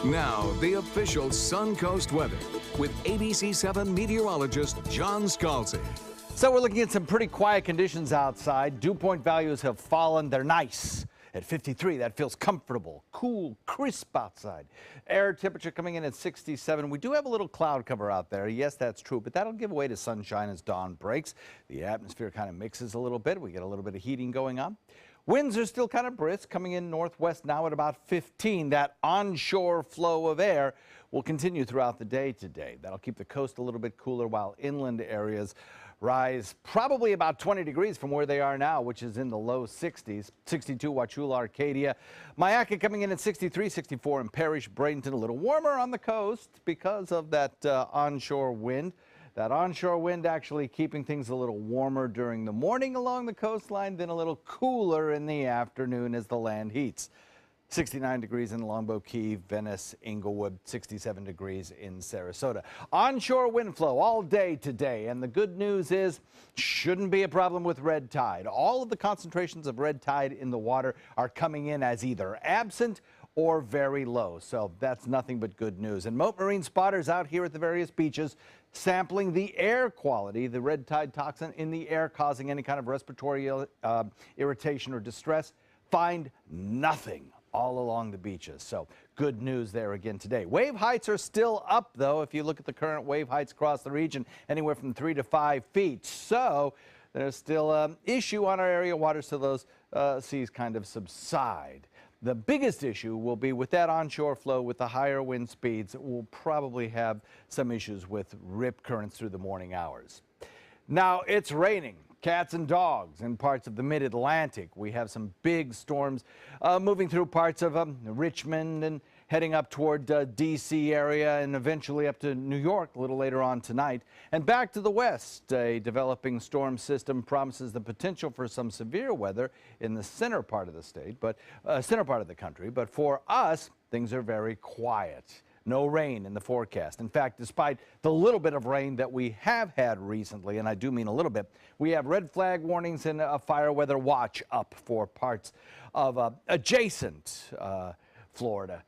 Now, the official Suncoast weather with ABC7 meteorologist John Scalzi. So we're looking at some pretty quiet conditions outside. Dew point values have fallen. They're nice. At 53, that feels comfortable, cool, crisp outside. Air temperature coming in at 67. We do have a little cloud cover out there. Yes, that's true, but that'll give way to sunshine as dawn breaks. The atmosphere kind of mixes a little bit. We get a little bit of heating going on. Winds are still kind of brisk, coming in northwest now at about 15. That onshore flow of air will continue throughout the day today. That'll keep the coast a little bit cooler while inland areas rise probably about 20 degrees from where they are now, which is in the low 60s. 62 Wauchula, Arcadia. Myakka coming in at 63, 64 in Parrish, Bradenton. A little warmer on the coast because of that onshore wind. That onshore wind actually keeping things a little warmer during the morning along the coastline, then a little cooler in the afternoon as the land heats. 69 degrees in Longboat Key, Venice, Inglewood, 67 degrees in Sarasota. Onshore wind flow all day today, and the good news is shouldn't be a problem with red tide. All of the concentrations of red tide in the water are coming in as either absent or very low, so that's nothing but good news. And Mote Marine spotters out here at the various beaches sampling the air quality, the red tide toxin in the air causing any kind of respiratory irritation or distress, find nothing all along the beaches. So good news there again today. Wave heights are still up, though. If you look at the current wave heights across the region, anywhere from 3 to 5 feet. So there's still an issue on our area waters till those seas kind of subside. The biggest issue will be with that onshore flow with the higher wind speeds. We'll probably have some issues with rip currents through the morning hours. Now it's raining. Cats and dogs in parts of the mid-Atlantic. We have some big storms moving through parts of Richmond and heading up toward D.C. area and eventually up to New York a little later on tonight. And back to the west, a developing storm system promises the potential for some severe weather in the center part of the state, but center part of the country. But for us, things are very quiet. No rain in the forecast. In fact, despite the little bit of rain that we have had recently, and I do mean a little bit, we have red flag warnings and a fire weather watch up for parts of adjacent Florida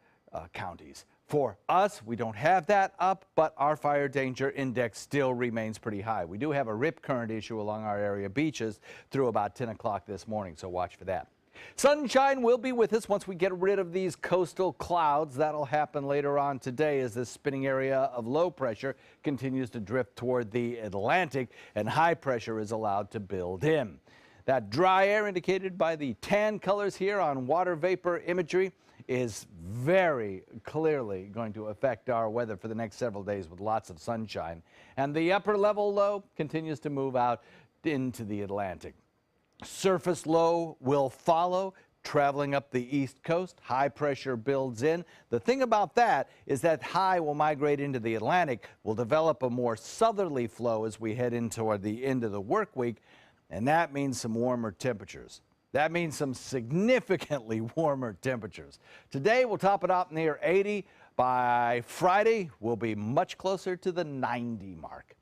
counties. For us, we don't have that up, but our fire danger index still remains pretty high. We do have a rip current issue along our area beaches through about 10 o'clock this morning, so watch for that. Sunshine will be with us once we get rid of these coastal clouds. That'll happen later on today as this spinning area of low pressure continues to drift toward the Atlantic and high pressure is allowed to build in. That dry air indicated by the tan colors here on water vapor imagery is very clearly going to affect our weather for the next several days with lots of sunshine. And the upper level low continues to move out into the Atlantic. Surface low will follow, traveling up the east coast. High pressure builds in. The thing about that is that high will migrate into the Atlantic, will develop a more southerly flow as we head in toward the end of the work week, and that means some warmer temperatures. That means some significantly warmer temperatures. Today we'll top it out near 80. By Friday, we'll be much closer to the 90 mark.